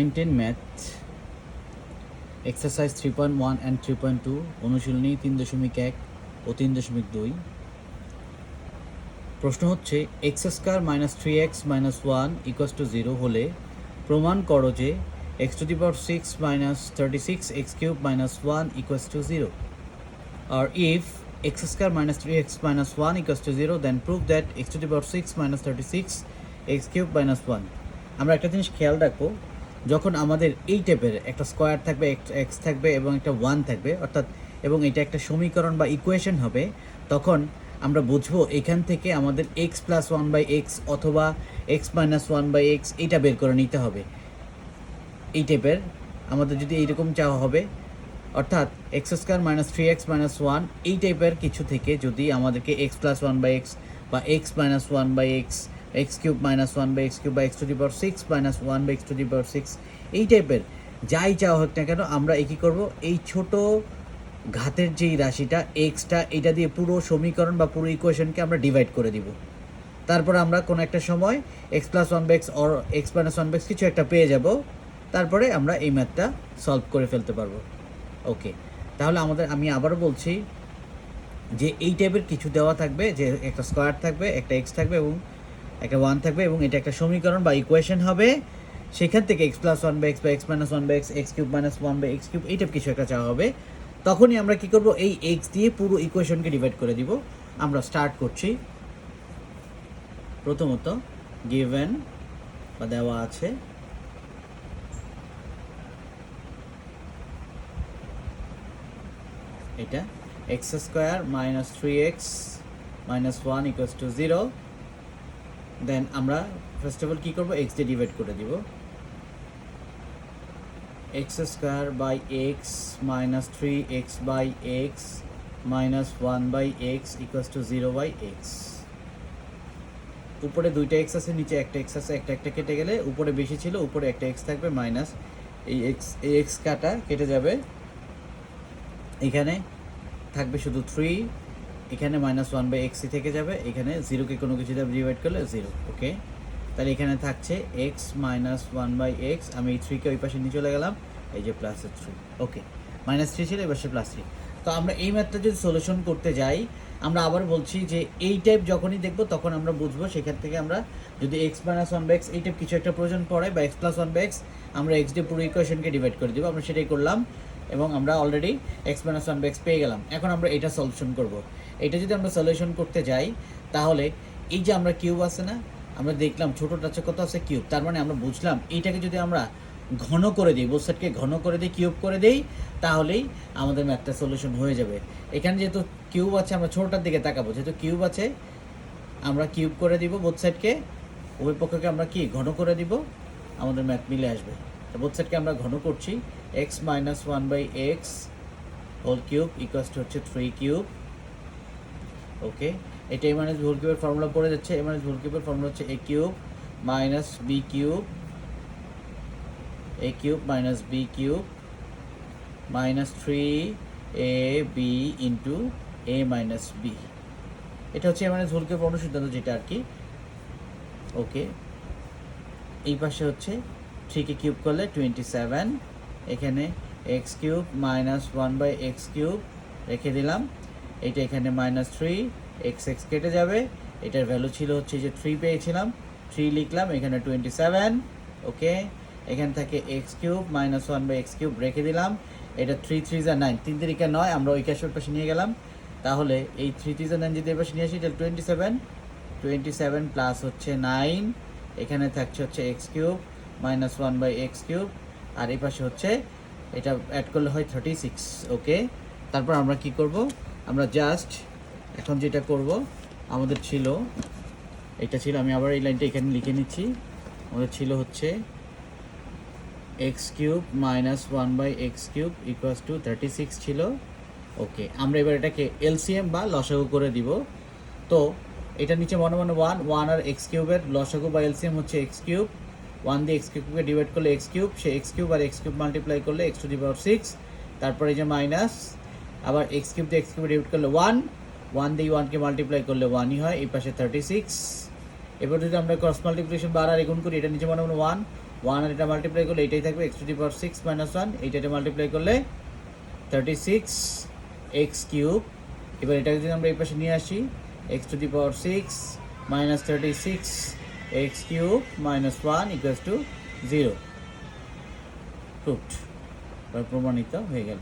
19 math exercise 3.1 and 3.2 অনুশীলনী 3.1 ও 3.2। প্রশ্ন হচ্ছে x square minus 3x minus 1 equals to 0 হলে প্রমাণ করো যে x to the power 6 minus 36 x cube minus 1 equals to 0। আর if x square minus 3x minus 1 equals to 0 then prove that x to the power 6 minus 36 x cube minus 1। আমরা একটা জিনিস খেয়াল রাখবো, যখন আমাদের এই টাইপের একটা স্কোয়ার থাকবে, এক্স থাকবে এবং একটা 1 থাকবে, অর্থাৎ এবং এটা একটা সমীকরণ বা ইকুয়েশন হবে, তখন আমরা বুঝবো এখান থেকে আমাদের এক্স প্লাস 1/x অথবা এক্স মাইনাস 1/x এইটা বের করে নিতে হবে। এই টাইপের আমাদের যদি এইরকম চাওয়া হবে, অর্থাৎ x square minus 3x minus 1 এই টাইপের কিছু থেকে যদি আমাদেরকে এক্স প্লাস 1/x বা x minus 1/x x cube minus 1/x cube বা x to the power 6 minus 1/x to the power 6 এই টাইপের যাই চাওয়া হোক না কেন, আমরা কী করবো, এই ছোট ঘাতের যেই রাশিটা এক্সটা এটা দিয়ে পুরো সমীকরণ বা পুরো ইকুয়েশনকে আমরা ডিভাইড করে দিব। তারপর আমরা কোনো একটা সময় x plus 1/x or x minus 1/x কিছু একটা পেয়ে যাব, তারপরে আমরা এই ম্যাথটা সলভ করে ফেলতে পারবো। ওকে, তাহলে আমি আবারও বলছি যে এই টাইপের কিছু দেওয়া থাকবে, যে একটা স্কোয়ার থাকবে, একটা এক্স থাকবে এবং একটা 1 থাকবে এবং এটা একটা সমীকরণ বা ইকুয়েশন হবে। সেখান থেকে এক্স প্লাস 1/x বা x minus 1/x x cube minus 1/x cube এই টাইপ কিছু একটা চাওয়া হবে। তখনই আমরা কি করব, এই এক্স দিয়ে পুরো ইকুয়েশনকে ডিভাইড করে দিব। আমরা স্টার্ট করছি। প্রথমত গিভেন বা দেওয়া আছে এটা x square minus 3x minus 1 equals to 0। দেন আমরা ফার্স্ট অফ অল কী করবো, এক্স দিয়ে ডিভাইড করে দিব। X square by x minus 3x by x minus 1/x equals to 0/x। উপরে দুইটা এক্স আছে, নিচে একটা এক্স আছে, একটা কেটে গেলে উপরে বেশি ছিল, উপরে একটা এক্স থাকবে, মাইনাস এই এক্স কাটা কেটে যাবে, এখানে থাকবে শুধু 3, এখানে মাইনাস 1/x থেকে যাবে, এখানে 0কে কোনো কিছু দিয়ে ডিভাইড করলে 0। ওকে, তাহলে এখানে থাকছে এক্স মাইনাস 1/x। আমি এই 3কে ওই পাশে নিয়ে চলে গেলাম, এই যে প্লাস 3। ওকে, -3 ছিল, এবার সে +3। তো আমরা এই ম্যাথটা যদি সলিউশন করতে যাই, আমরা আবার বলছি যে এই টাইপ যখনই দেখবো তখন আমরা বুঝবো, সেখান থেকে আমরা যদি এক্স মাইনাস 1/x এই টাইপ কিছু একটা প্রয়োজন পড়ে বা এক্স প্লাস 1/x আমরা এক্স দিয়ে পুরো ইকুয়েশনকে ডিভাইড করে দেবো। আমরা সেটাই করলাম এবং আমরা অলরেডি এক্স মাইনাস 1/x পেয়ে গেলাম। এখন আমরা এটা সলিউশন করব। এটা যদি আমরা সলিউশন করতে যাই, তাহলে এই যে আমরা কিউব আছে না, আমরা দেখলাম ছোটোটা আছে কত আছে, কিউব। তার মানে আমরা বুঝলাম এইটাকে যদি আমরা ঘন করে দিই, বোথ সাইডকে ঘন করে দিই, কিউব করে দিই, তাহলেই আমাদের ম্যাথটা সলিউশন হয়ে যাবে। এখানে যেহেতু কিউব আছে, আমরা ছোটোটার দিকে তাকাবো, যেহেতু কিউব আছে আমরা কিউব করে দিব, বোথ সাইডকে উভয় পক্ষকে আমরা কি ঘন করে দিব, আমাদের ম্যাথ মিলে আসবে। তো বোথ সাইডকে আমরা ঘন করছি, x minus 1/x whole cube equals to হচ্ছে 3 কিউব। ওকে, এটা এ মাইনাস হোল কিউবের ফর্মুলা পড়ে যাচ্ছে। এ মাইনাস হোল কিউবের ফর্মুলা হচ্ছে a cube minus b cube, a cube minus b cube minus 3ab into a minus b। এটা হচ্ছে a minus whole cube অনুসিদ্ধান্ত, যেটা আর কি। ওকে, এই পাশে হচ্ছে 3কে কিউব করলে 27, এখানে x cube minus 1/x cube রেখে দিলাম, এটা এখানে -3 x কেটে যাবে, এটার ভ্যালু ছিল হচ্ছে যে 3 পেয়েছিলাম, 3 লিখলাম, এখানে 27। ওকে, এখানে থাকে x cube minus 1/x cube রেখে দিলাম, এটা 3 3 যা 9, 3 3 9, আমরা ওই ক্যাশের পাশে নিয়ে গেলাম। তাহলে এই 3 3 যা 9 যদি এর পাশে নিয়ে আসি, এটা 27 প্লাস হচ্ছে 9, এখানে থাকছে হচ্ছে x cube minus 1/x cube, আর এই পাশে হচ্ছে এটা অ্যাড করলে হয় 36। ওকে, তারপর আমরা কি করব, আমরা জাস্ট এখন যেটা করব, আমাদের ছিল এটা ছিল, আমি আবার এই লাইনটা এখানে লিখে নিচ্ছি, আমাদের ছিল হচ্ছে x cube minus 1/x cube equals two 36 ছিল। ওকে, আমরা এবার এটাকে এলসিএম বা লসাগু করে দিব। তো এটা নিচে মনে মনে 1 আর এক্স কিউবের লসাগু বা এলসিএম হচ্ছে এক্স কিউব, 1 দিয়ে এক্স কিউবকে ডিভাইড করলে এক্স কিউব, সে এক্স কিউব আর এক্স কিউব মাল্টিপ্লাই করলে এক্স টু দি পাওয়ার 6, তারপরে এই যে মাইনাস, আবার এক্স কিউব দিয়ে এক্স কিউবে ডিভাইড করলে 1 দিয়ে 1কে মাল্টিপ্লাই করলে 1ই হয়, এই পাশে 36। এবার যদি আমরা ক্রস মাল্টিপ্লিকেশন বার আর গুণ করি, এটা নিচে মনে মনে 1 1 আর এটা মাল্টিপ্লাই করলে এটাই থাকবে x to the power 6 minus 1, এটা মাল্টিপ্লাই করলে 36 এক্স কিউব। এবার এটাকে যদি আমরা এই পাশে নিয়ে আসি, x to the power 6 minus 36 x cube minus 1 equals to 0। Proofed বা প্রমাণিত হয়ে গেল।